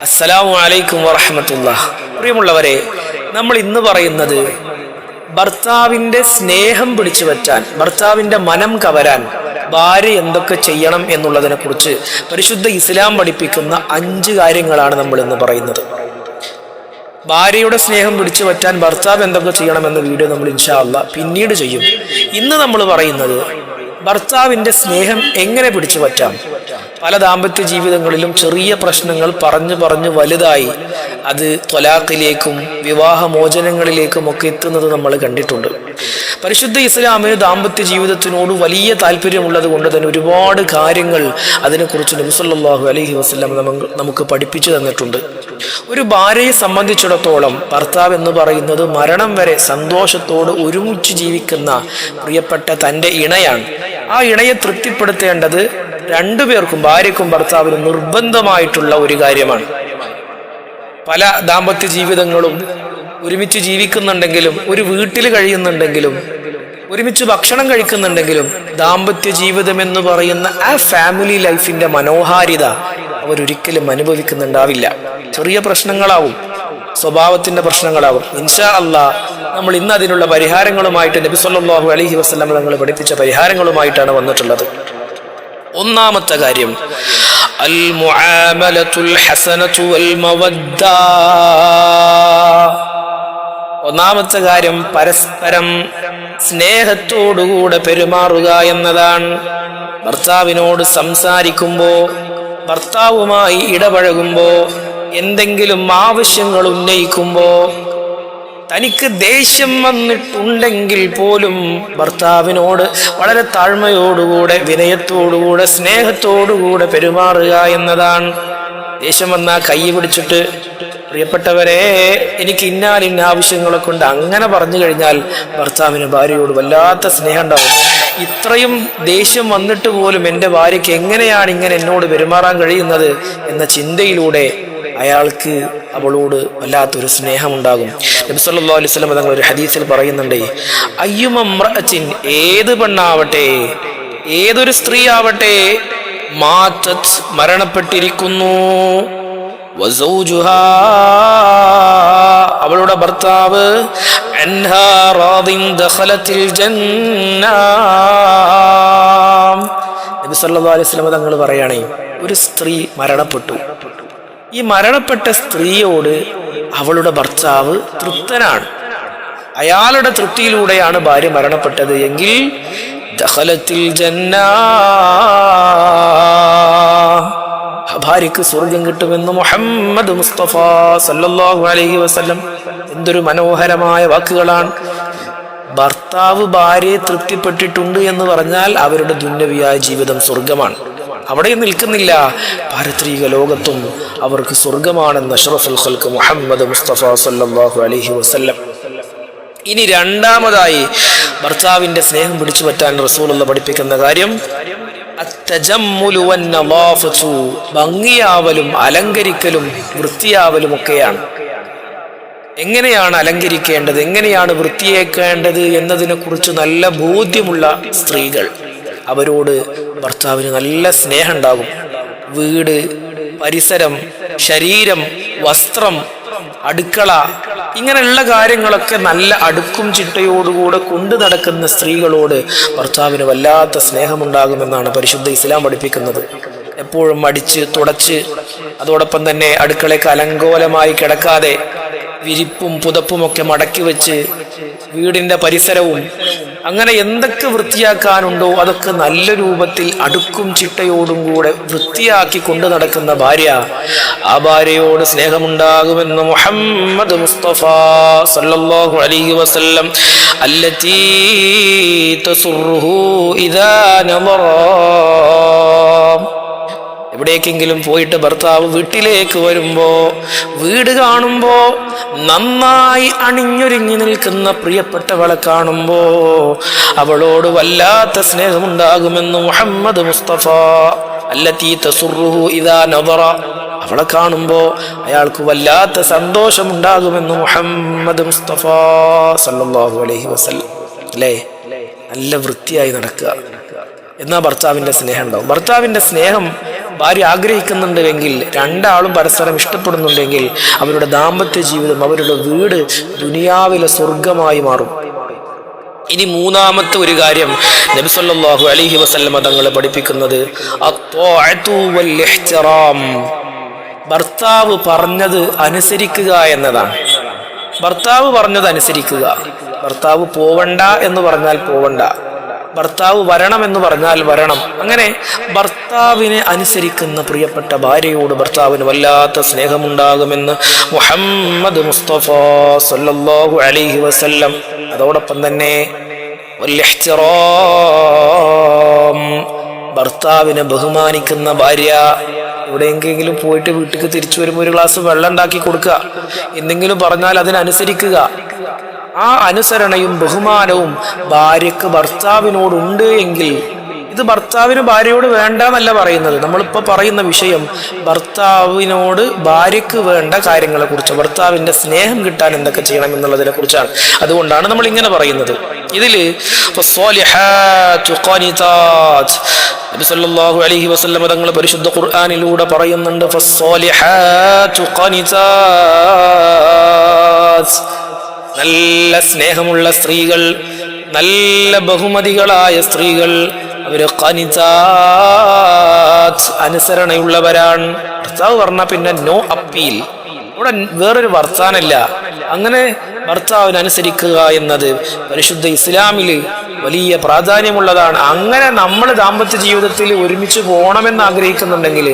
അസ്സലാമു അലൈക്കും വറഹ്മത്തുള്ളാഹി. പ്രിയമുള്ളവരെ, നമ്മൾ ഇന്ന് പറയുന്നത് ഭർത്താവിൻ്റെ സ്നേഹം പിടിച്ചു വച്ചാൻ, ഭർത്താവിൻ്റെ മനം കവരാൻ ഭാര്യ എന്തൊക്കെ ചെയ്യണം എന്നുള്ളതിനെ കുറിച്ച് പരിശുദ്ധ ഇസ്ലാം പഠിപ്പിക്കുന്ന 5 കാര്യങ്ങളാണ് നമ്മൾ ഇന്ന് പറയുന്നത്. ഭാര്യയുടെ സ്നേഹം പിടിച്ചു വച്ചാൻ ഭർത്താവ് എന്തൊക്കെ ചെയ്യണമെന്ന വീഡിയോ നമ്മൾ ഇൻഷാ അല്ലാഹ് പിന്നീട് ചെയ്യും. ഇന്ന് നമ്മൾ പറയുന്നത് ഭർത്താവിൻ്റെ സ്നേഹം എങ്ങനെ പിടിച്ചു വറ്റാം. പല ദാമ്പത്യ ജീവിതങ്ങളിലും ചെറിയ പ്രശ്നങ്ങൾ പറഞ്ഞു വലുതായി അത് ത്വലാഖിലേക്കും വിവാഹമോചനങ്ങളിലേക്കും ഒക്കെ എത്തുന്നത് നമ്മൾ കണ്ടിട്ടുണ്ട്. പരിശുദ്ധ ഇസ്ലാമിന് ദാമ്പത്യ ജീവിതത്തിനോട് വലിയ താല്പര്യമുള്ളത് കൊണ്ട് തന്നെ ഒരുപാട് കാര്യങ്ങൾ അതിനെക്കുറിച്ച് നബി സല്ലല്ലാഹു അലൈഹി വസല്ലം നമുക്ക് പഠിപ്പിച്ചു തന്നിട്ടുണ്ട്. ഒരു ഭാര്യയെ സംബന്ധിച്ചിടത്തോളം ഭർത്താവ് എന്ന് പറയുന്നത് മരണം വരെ സന്തോഷത്തോട് ഒരുമിച്ച് ജീവിക്കുന്ന പ്രിയപ്പെട്ട തൻ്റെ ഇണയാണ്. ആ ഇണയെ തൃപ്തിപ്പെടുത്തേണ്ടത് രണ്ടുപേർക്കും, ഭാര്യയ്ക്കും ഭർത്താവിനും നിർബന്ധമായിട്ടുള്ള ഒരു കാര്യമാണ്. പല ദാമ്പത്യ ജീവിതങ്ങളും ഒരുമിച്ച് ജീവിക്കുന്നുണ്ടെങ്കിലും, ഒരു വീട്ടിൽ കഴിയുന്നുണ്ടെങ്കിലും, ഒരുമിച്ച് ഭക്ഷണം കഴിക്കുന്നുണ്ടെങ്കിലും ദാമ്പത്യ ജീവിതം എന്ന് പറയുന്ന ആ ഫാമിലി ലൈഫിന്റെ മനോഹാരിത അവരൊരിക്കലും അനുഭവിക്കുന്നുണ്ടാവില്ല. ചെറിയ പ്രശ്നങ്ങളാവും, സ്വഭാവത്തിന്റെ പ്രശ്നങ്ങളാവും. ഇൻഷാ അല്ലാഹ് നമ്മൾ ഇന്ന് അതിനുള്ള പരിഹാരങ്ങളുമായിട്ട് നബി സല്ലല്ലാഹു അലൈഹി വസല്ലം തങ്ങൾ പഠിപ്പിച്ച പരിഹാരങ്ങളുമായിട്ടാണ് വന്നിട്ടുള്ളത്. ഒന്നാമത്തെ കാര്യം അൽ മുആമലത്തുൽ ഹസനതു വൽ മവദ്ദ. ഒന്നാമത്തെ കാര്യം പരസ്പരം സ്നേഹത്തോടുകൂടെ പെരുമാറുക എന്നതാണ്. ഭർത്താവിനോട് സംസാരിക്കുമ്പോ, ഭർത്താവുമായി ഇടപഴകുമ്പോ, എന്തെങ്കിലും ആവശ്യങ്ങൾ ഉന്നയിക്കുമ്പോ, തനിക്ക് ദേഷ്യം വന്നിട്ടുണ്ടെങ്കിൽ പോലും ഭർത്താവിനോട് വളരെ താഴ്മയോടുകൂടെ, വിനയത്തോടുകൂടെ, സ്നേഹത്തോടുകൂടെ പെരുമാറുക എന്നതാണ്. ദേഷ്യം വന്നാൽ കൈ പിടിച്ചിട്ട് പ്രിയപ്പെട്ടവരെ എനിക്ക് ഇന്ന ആവശ്യങ്ങളൊക്കെ ഉണ്ട് അങ്ങനെ പറഞ്ഞു കഴിഞ്ഞാൽ ഭർത്താവിന് ഭാര്യയോട് വല്ലാത്ത സ്നേഹം ഉണ്ടാവും. ഇത്രയും ദേഷ്യം വന്നിട്ട് പോലും എൻ്റെ ഭാര്യയ്ക്ക് എങ്ങനെയാണ് ഇങ്ങനെ എന്നോട് പെരുമാറാൻ കഴിയുന്നത് എന്ന ചിന്തയിലൂടെ അയാൾക്ക് അവളോട് വല്ലാത്തൊരു സ്നേഹമുണ്ടാകും. നബി സല്ലല്ലാഹു അലൈഹി വസല്ലം തങ്ങൾ ഒരു ഹദീസിൽ പറയുന്നുണ്ട്, അയ്യുമമ്രഅത്തിൻ, ഏത് പെണ്ണാവട്ടെ, ഏതൊരു സ്ത്രീ ആവട്ടെ, മാതത്, മരണപ്പെട്ടിരിക്കുന്നു, വസൗജുഹാ, അവളുടെ ഭർത്താവ്, അൻഹാ റാദിൻ ദഖലത്തിൽ ജന്ന. നബി സല്ലല്ലാഹു അലൈഹി വസല്ലം തങ്ങൾ പറയുകയാണ്, ഒരു സ്ത്രീ മരണപ്പെട്ടു. ഈ മരണപ്പെട്ട സ്ത്രീയോട് അവളുടെ ഭർത്താവ് തൃപ്തനാണ്, അയാളുടെ തൃപ്തിയിലൂടെയാണ് ഭാര്യ മരണപ്പെട്ടത് എങ്കിൽ ദഖലത്തിൽ ജന്ന, ഭാര്യക്ക് സ്വർഗം കിട്ടുമെന്ന് മുഹമ്മദ് മുസ്തഫ സല്ലല്ലാഹു അലൈഹി വസല്ലം. എന്തൊരു മനോഹരമായ വാക്കുകളാണ്. ഭർത്താവ് ഭാര്യയെ തൃപ്തിപ്പെട്ടിട്ടുണ്ട് എന്ന് പറഞ്ഞാൽ അവരുടെ ദുന്യവിയായ ജീവിതം സ്വർഗമാണ്. അവിടെ നിൽക്കുന്നില്ല, പാരത്രിക ലോകത്തും അവർക്ക് സ്വർഗമാണെന്ന് അഷ്റഫുൽ ഖൽഖ് മുഹമ്മദ് മുസ്തഫ സല്ലല്ലാഹു അലൈഹി വസല്ലം. ഇനി രണ്ടാമതായി ഭർത്താവിന്റെ സ്നേഹം പിടിച്ചു പറ്റാൻ റസൂലുള്ള പഠിപ്പിക്കുന്ന കാര്യം അത്തജമ്മുലു വന്നളാഫതു, ഭംഗിയാവലും അലങ്കരിക്കലും വൃത്തിയാവലും ഒക്കെയാണ്. എങ്ങനെയാണ് അലങ്കരിക്കേണ്ടത്, എങ്ങനെയാണ് വൃത്തിയേക്കേണ്ടത് എന്നതിനെ കുറിച്ച് നല്ല ബോധ്യമുള്ള സ്ത്രീകൾ, അവരോട് ഭർത്താവിന് നല്ല സ്നേഹം ഉണ്ടാകും. വീട്, പരിസരം, ശരീരം, വസ്ത്രം, അടുക്കള, ഇങ്ങനെയുള്ള കാര്യങ്ങളൊക്കെ നല്ല അടുക്കും ചിട്ടയോടുകൂടെ കൊണ്ടു നടക്കുന്ന സ്ത്രീകളോട് ഭർത്താവിന് വല്ലാത്ത സ്നേഹമുണ്ടാകുമെന്നാണ് പരിശുദ്ധ ഇസ്ലാം പഠിപ്പിക്കുന്നത്. എപ്പോഴും അടിച്ച് തുടച്ച്, അതോടൊപ്പം തന്നെ അടുക്കളയ്ക്ക് അലങ്കോലമായി കിടക്കാതെ വിരിപ്പും പുതപ്പും ഒക്കെ മടക്കി വെച്ച്, വീടിന്റെ പരിസരവും അങ്ങനെ എന്തൊക്കെ വൃത്തിയാക്കാനുണ്ടോ അതൊക്കെ നല്ല രൂപത്തിൽ അടുക്കും ചിട്ടയോടും കൂടെ വൃത്തിയാക്കി കൊണ്ടു നടക്കുന്ന ഭാര്യ, ആ ഭാര്യയോട് സ്നേഹമുണ്ടാകുമെന്ന് മുഹമ്മദ് മുസ്തഫ സല്ലല്ലാഹു അലൈഹി വസല്ലം. അല്ലതീ തസുറുഹു ഇദാ നളറ, എവിടേക്കെങ്കിലും പോയിട്ട് ഭർത്താവ് വീട്ടിലേക്ക് വരുമ്പോ, വീട് കാണുമ്പോ, നന്നായി അണിഞ്ഞൊരുങ്ങി നിൽക്കുന്ന പ്രിയപ്പെട്ടവളെ കാണുമ്പോ അവളോട് വല്ലാത്ത സ്നേഹമുണ്ടാകുമെന്ന് മുഹമ്മദ് മുസ്തഫ. അല്ലതീ തസുറുഹു ഇദാ നളറ, അവളെ കാണുമ്പോ അയാൾക്ക് വല്ലാത്ത സന്തോഷമുണ്ടാകുമെന്ന് മുഹമ്മദ് മുസ്തഫ സല്ലല്ലാഹു അലൈഹി വസല്ലം. അല്ലേ, നല്ല വൃത്തിയായി നടക്കുക, എന്നാ ഭർത്താവിന്റെ സ്നേഹം ഉണ്ടാവും. ഭർത്താവിന്റെ സ്നേഹം ഭാര്യ ആഗ്രഹിക്കുന്നുണ്ടെങ്കിൽ, രണ്ടാളും പരസ്പരം ഇഷ്ടപ്പെടുന്നുണ്ടെങ്കിൽ അവരുടെ ദാമ്പത്യ ജീവിതം, അവരുടെ വീട് ദുനിയാവിലെ സ്വർഗമായി മാറും. ഇനി മൂന്നാമത്തെ ഒരു കാര്യം നബി സല്ലല്ലാഹു അലൈഹി വസല്ലമ തങ്ങൾ പഠിപ്പിക്കുന്നത് അത്വാഅതു വൽ ഇഹ്തിറാം, ഭർത്താവ് പറഞ്ഞത് അനുസരിക്കുക എന്നതാണ്. ഭർത്താവ് പറഞ്ഞത് അനുസരിക്കുക. ഭർത്താവ് പോവണ്ട എന്ന് പറഞ്ഞാൽ പോവണ്ട, ഭർത്താവ് വരണം എന്ന് പറഞ്ഞാൽ വരണം. അങ്ങനെ ഭർത്താവിനെ അനുസരിക്കുന്ന പ്രിയപ്പെട്ട ഭാര്യയോട് ഭർത്താവിന് വല്ലാത്ത സ്നേഹമുണ്ടാകുമെന്ന് മുഹമ്മദ് മുസ്തഫ സല്ലല്ലാഹു അലൈഹി വസല്ലം. അതോടൊപ്പം തന്നെ ഭർത്താവിനെ ബഹുമാനിക്കുന്ന ഭാര്യ. എവിടെയെങ്കിലും പോയിട്ട് വീട്ടിലേക്ക് തിരിച്ചു വരുമ്പോൾ ഒരു ഗ്ലാസ് വെള്ളം ഉണ്ടാക്കി കൊടുക്കുക, എന്തെങ്കിലും പറഞ്ഞാൽ അതിനനുസരിക്കുക. ആ അനുസരണയും ബഹുമാനവും ഭാര്യക്ക് ഭർത്താവിനോടുണ്ട് എങ്കിൽ, ഇത് ഭർത്താവിന് ഭാര്യയോട് വേണ്ട എന്നല്ല പറയുന്നത്. നമ്മളിപ്പോൾ പറയുന്ന വിഷയം ഭർത്താവിനോട് ഭാര്യക്ക് വേണ്ട കാര്യങ്ങളെ കുറിച്ച്, ഭർത്താവിന്റെ സ്നേഹം കിട്ടാൻ എന്തൊക്കെ ചെയ്യണം എന്നുള്ളതിനെ കുറിച്ചാണ്. അതുകൊണ്ടാണ് നമ്മൾ ഇങ്ങനെ പറയുന്നത്. ഇതില് നബി സല്ലല്ലാഹു അലൈഹി വസല്ലം തങ്ങൾ പരിശുദ്ധ ഖുർആനിലൂടെ പറയുന്നുണ്ട്, ഫസ്സാലിഹാതു ഖാനിതാത്, നല്ല സ്നേഹമുള്ള സ്ത്രീകൾ, നല്ല ബഹുമതികളായ സ്ത്രീകൾ, അവര് ഖാനിതാത്, അനുസരണയുള്ളവരാണ്. ഭർത്താവ് പറഞ്ഞ പിന്നെ നോ അപ്പീൽ, ഇവിടെ വേറൊരു വർത്താനല്ല. അങ്ങനെ ഭർത്താവിനനുസരിക്കുക എന്നത് പരിശുദ്ധ ഇസ്ലാമിൽ വലിയ പ്രാധാന്യമുള്ളതാണ്. അങ്ങനെ നമ്മൾ ദാമ്പത്യ ജീവിതത്തിൽ ഒരുമിച്ച് പോകണമെന്ന് ആഗ്രഹിക്കുന്നുണ്ടെങ്കിൽ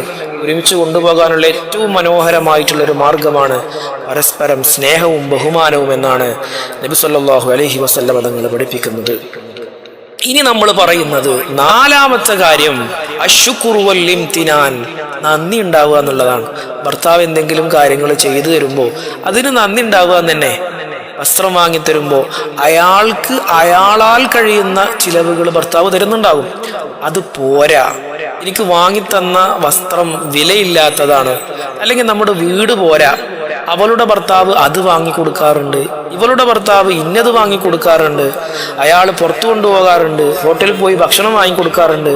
ഒരുമിച്ച് കൊണ്ടുപോകാനുള്ള ഏറ്റവും മനോഹരമായിട്ടുള്ള ഒരു മാർഗമാണ് പരസ്പരം സ്നേഹവും ബഹുമാനവും എന്നാണ് നബി സല്ലല്ലാഹു അലൈഹി വസല്ലം തങ്ങൾ പഠിപ്പിക്കുന്നത്. ഇനി നമ്മൾ പറയുന്നത് നാലാമത്തെ കാര്യം അശ്ശുക്റു വൽ ഇംതിനാൻ, നന്ദി ഉണ്ടാവുക എന്നുള്ളതാണ്. ഭർത്താവ് എന്തെങ്കിലും കാര്യങ്ങൾ ചെയ്തു തരുമ്പോൾ അതിന് നന്ദി ഉണ്ടാവുക എന്ന് തന്നെ. വസ്ത്രം വാങ്ങിത്തരുമ്പോൾ അയാൾക്ക് അയാളാൽ കഴിയുന്ന ചിലവുകൾ ഭർത്താവ് തരുന്നുണ്ടാകും. അത് പോരാ, എനിക്ക് വാങ്ങിത്തന്ന വസ്ത്രം വിലയില്ലാത്തതാണ്, അല്ലെങ്കിൽ നമ്മുടെ വീട് പോരാ, അവളുടെ ഭർത്താവ് അത് വാങ്ങിക്കൊടുക്കാറുണ്ട്, ഇവളുടെ ഭർത്താവ് ഇന്നത് വാങ്ങിക്കൊടുക്കാറുണ്ട്, അയാൾ പുറത്തു കൊണ്ടുപോകാറുണ്ട്, ഹോട്ടലിൽ പോയി ഭക്ഷണം വാങ്ങിക്കൊടുക്കാറുണ്ട്.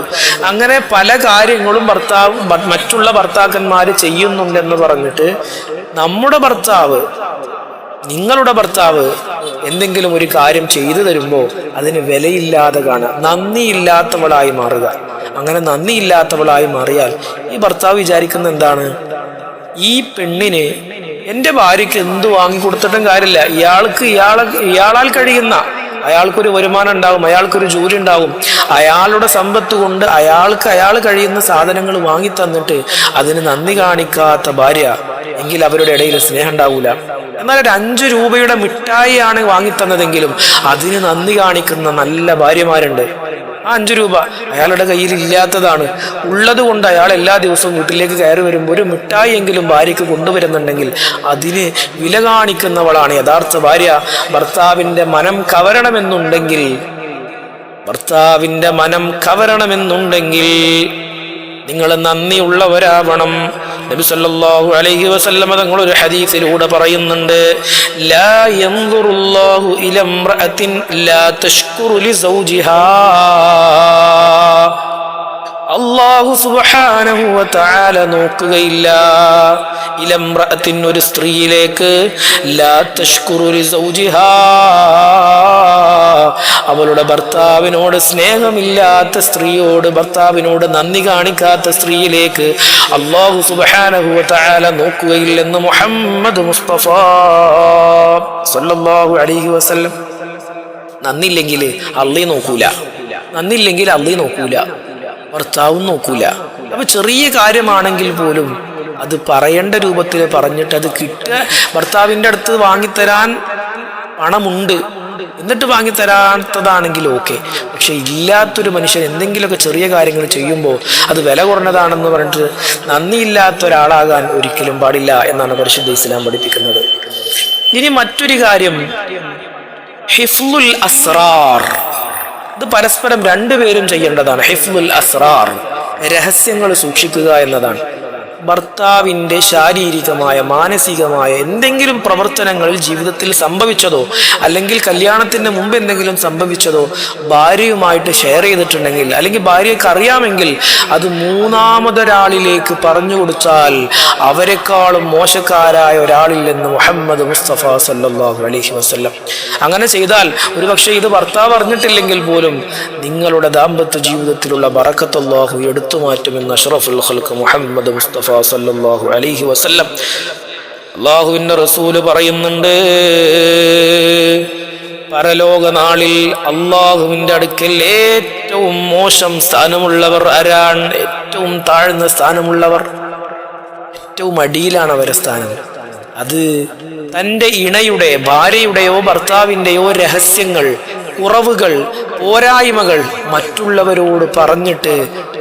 അങ്ങനെ പല കാര്യങ്ങളും ഭർത്താവ് മറ്റുള്ള ഭർത്താക്കന്മാർ ചെയ്യുന്നുണ്ടെന്ന് പറഞ്ഞിട്ട് നമ്മുടെ ഭർത്താവ്, നിങ്ങളുടെ ഭർത്താവ് എന്തെങ്കിലും ഒരു കാര്യം ചെയ്തു തരുമ്പോൾ അതിന് വിലയില്ലാതെ കാണുക, നന്ദിയില്ലാത്തവളായി മാറുക. അങ്ങനെ നന്ദിയില്ലാത്തവളായി മാറിയാൽ ഈ ഭർത്താവ് വിചാരിക്കുന്ന എന്താണ്, ഈ പെണ്ണിന് എൻ്റെ ഭാര്യയ്ക്ക് എന്ത് വാങ്ങിക്കൊടുത്തിട്ടും കാര്യമില്ല, ഇയാളാൽ കഴിയുന്ന, അയാൾക്കൊരു വരുമാനം ഉണ്ടാകും, അയാൾക്കൊരു ജോലി ഉണ്ടാകും, അയാളുടെ സമ്പത്ത് കൊണ്ട് അയാൾ കഴിയുന്ന സാധനങ്ങൾ വാങ്ങി തന്നിട്ട് അതിന് നന്ദി കാണിക്കാത്ത ഭാര്യ എങ്കിൽ അവരുടെ ഇടയിൽ സ്നേഹം ഉണ്ടാവൂല. എന്നാൽ ഒരു 5 രൂപയുടെ മിഠായിയാണ് വാങ്ങിത്തന്നതെങ്കിലും അതിന് നന്ദി കാണിക്കുന്ന നല്ല ഭാര്യമാരുണ്ട്. ആ 5 രൂപ അയാളുടെ കയ്യിൽ ഇല്ലാത്തതാണ്, ഉള്ളത് കൊണ്ട് അയാൾ എല്ലാ ദിവസവും വീട്ടിലേക്ക് കയറി വരുമ്പോൾ ഒരു മിഠായി എങ്കിലും ഭാര്യയ്ക്ക് കൊണ്ടുവരുന്നുണ്ടെങ്കിൽ അതിന് വില കാണിക്കുന്നവളാണ് യഥാർത്ഥ ഭാര്യ. ഭർത്താവിന്റെ മനം കവരണമെന്നുണ്ടെങ്കിൽ നിങ്ങൾ നന്ദിയുള്ളവരാവണം. നബി സല്ലല്ലാഹു അലൈഹി വസല്ലം തങ്ങൾ ഒരു ഹദീസിലൂടെ പറയുന്നുണ്ട്, ലാ യൻദുറുല്ലാഹു ഇലാ ഇംറഅത്തിൻ ലാ തശ്കുറു ലിസൗജിഹാ, അല്ലാഹു സുബ്ഹാനഹു വ തആല നോക്കുകയില്ല ഇലാ ഇംറഅത്തിൻ, ഒരു സ്ത്രീയിലേക്ക്, ലാ തശ്കുറു ലിസൗജിഹാ, അവളുടെ ഭർത്താവിനോട് സ്നേഹമില്ലാത്ത സ്ത്രീയോട്, ഭർത്താവിനോട് നന്ദി കാണിക്കാത്ത സ്ത്രീയിലേക്ക് അല്ലാഹു സുബ്ഹാനഹു വ തആല നോക്കുകയില്ലെന്ന് മുഹമ്മദ് മുസ്തഫ സല്ലല്ലാഹു അലൈഹി വസല്ലം. നന്ദില്ലെങ്കിൽ അള്ളയും നോക്കൂല, ഭർത്താവും നോക്കൂല. അപ്പൊ ചെറിയ കാര്യമാണെങ്കിൽ പോലും അത് പറയേണ്ട രൂപത്തിൽ പറഞ്ഞിട്ട് അത് കിട്ടുക. ഭർത്താവിൻ്റെ അടുത്ത് വാങ്ങിത്തരാൻ പണമുണ്ട് എന്നിട്ട് വാങ്ങിത്തരാത്തതാണെങ്കിൽ ഓക്കെ, പക്ഷെ ഇല്ലാത്തൊരു മനുഷ്യൻ എന്തെങ്കിലുമൊക്കെ ചെറിയ കാര്യങ്ങൾ ചെയ്യുമ്പോൾ അത് വില കുറഞ്ഞതാണെന്ന് പറഞ്ഞിട്ട് നന്ദിയില്ലാത്ത ഒരാളാകാൻ ഒരിക്കലും പാടില്ല എന്നാണ് പരിശുദ്ധ ഇസ്ലാം പഠിപ്പിക്കുന്നത്. ഇനി മറ്റൊരു കാര്യം ഹിഫ്ലുൽ അസ്റാർ, ഇത് പരസ്പരം രണ്ടുപേരും ചെയ്യേണ്ടതാണ്. ഹിഫ്ലുൽ അസ്റാർ, രഹസ്യങ്ങൾ സൂക്ഷിക്കുക എന്നതാണ്. ഭർത്താവിൻ്റെ ശാരീരികമായ മാനസികമായ എന്തെങ്കിലും പ്രവർത്തനങ്ങളിൽ ജീവിതത്തിൽ സംഭവിച്ചതോ അല്ലെങ്കിൽ കല്യാണത്തിന് മുമ്പ് എന്തെങ്കിലും സംഭവിച്ചതോ ഭാര്യയുമായിട്ട് ഷെയർ ചെയ്തിട്ടുണ്ടെങ്കിൽ അല്ലെങ്കിൽ ഭാര്യയ്ക്ക് അറിയാമെങ്കിൽ അത് മൂന്നാമതൊരാളിലേക്ക് പറഞ്ഞു കൊടുത്താൽ അവരെക്കാളും മോശക്കാരായ ഒരാളില്ലെന്ന് മുഹമ്മദ് മുസ്തഫ സല്ലല്ലാഹു അലൈഹി വസല്ലം. അങ്ങനെ ചെയ്താൽ ഒരുപക്ഷെ ഇത് ഭർത്താവ് അറിഞ്ഞിട്ടില്ലെങ്കിൽ പോലും നിങ്ങളുടെ ദാമ്പത്യ ജീവിതത്തിലുള്ള ബറക്കത്ത് അല്ലാഹു എടുത്തു മാറ്റുമെന്ന് അഷ്റഫുൽ ഖൽഖ് മുഹമ്മദ് മുസ്തഫ സല്ലല്ലാഹു അലൈഹി വസല്ലം. അല്ലാഹുവിൻ്റെ റസൂല് പറയുന്നുണ്ട്, പരലോക നാളിൽ അല്ലാഹുവിൻ്റെ അടുക്കൽ ഏറ്റവും മോശം സ്ഥാനമുള്ളവർ ആരാണ്? ഏറ്റവും താഴ്ന്ന സ്ഥാനമുള്ളവർ, ഏറ്റവും അടിയിലാണ് അവരുടെ സ്ഥാനം. അത് തൻ്റെ ഇണയുടെ, ഭാര്യയുടെയോ ഭർത്താവിൻ്റെയോ രഹസ്യങ്ങൾ, കുറവുകൾ, പോരായ്മകൾ മറ്റുള്ളവരോട് പറഞ്ഞിട്ട്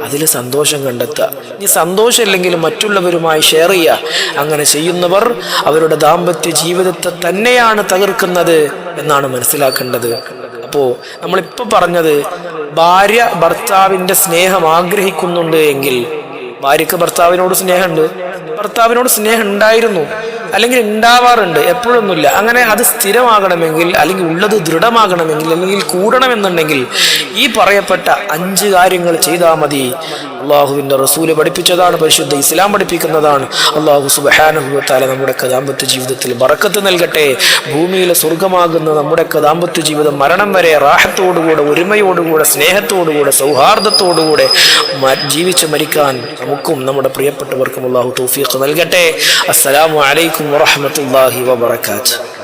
അതിൽ സന്തോഷം കണ്ടെത്തുക. ഇനി സന്തോഷമില്ലെങ്കിലും മറ്റുള്ളവരുമായി ഷെയർ ചെയ്യുക. അങ്ങനെ ചെയ്യുന്നവർ അവരുടെ ദാമ്പത്യ ജീവിതത്തെ തന്നെയാണ് തകർക്കുന്നത് എന്നാണ് മനസ്സിലാക്കേണ്ടത്. അപ്പോൾ നമ്മളിപ്പോൾ പറഞ്ഞത്, ഭാര്യ ഭർത്താവിൻ്റെ സ്നേഹം ആഗ്രഹിക്കുന്നുണ്ട് എങ്കിൽ, ഭാര്യക്ക് ഭർത്താവിനോട് സ്നേഹമുണ്ട്, ഭർത്താവിനോട് സ്നേഹം ഉണ്ടായിരുന്നു അല്ലെങ്കിൽ ഉണ്ടാവാറുണ്ട്, എപ്പോഴൊന്നുമില്ല, അങ്ങനെ അത് സ്ഥിരമാകണമെങ്കിൽ അല്ലെങ്കിൽ ഉള്ളത് ദൃഢമാകണമെങ്കിൽ അല്ലെങ്കിൽ കൂടണമെന്നുണ്ടെങ്കിൽ ഈ പറയപ്പെട്ട 5 കാര്യങ്ങൾ ചെയ്താൽ മതി. അള്ളാഹുവിൻ്റെ റസൂല് പഠിപ്പിച്ചതാണ്, പരിശുദ്ധ ഇസ്ലാം പഠിപ്പിക്കുന്നതാണ്. അള്ളാഹു സുബ്ഹാനഹു വ തആല നമ്മുടെ ദാമ്പത്യ ജീവിതത്തിൽ ബറക്കത്ത് നൽകട്ടെ. ഭൂമിയിലെ സ്വർഗമാകുന്ന നമ്മുടെ ദാമ്പത്യ ജീവിതം മരണം വരെ റാഹത്തോടുകൂടെ, ഒരുമയോടുകൂടെ, സ്നേഹത്തോടുകൂടെ, സൗഹാർദ്ദത്തോടുകൂടെ ജീവിച്ച് മരിക്കാൻ നമുക്കും നമ്മുടെ പ്രിയപ്പെട്ടവർക്കും അള്ളാഹു തൗഫീഖ് നൽകട്ടെ. അസ്സലാമു അലൈക്കും വറഹ്മത്തുള്ളാഹി വബറകാതുഹു.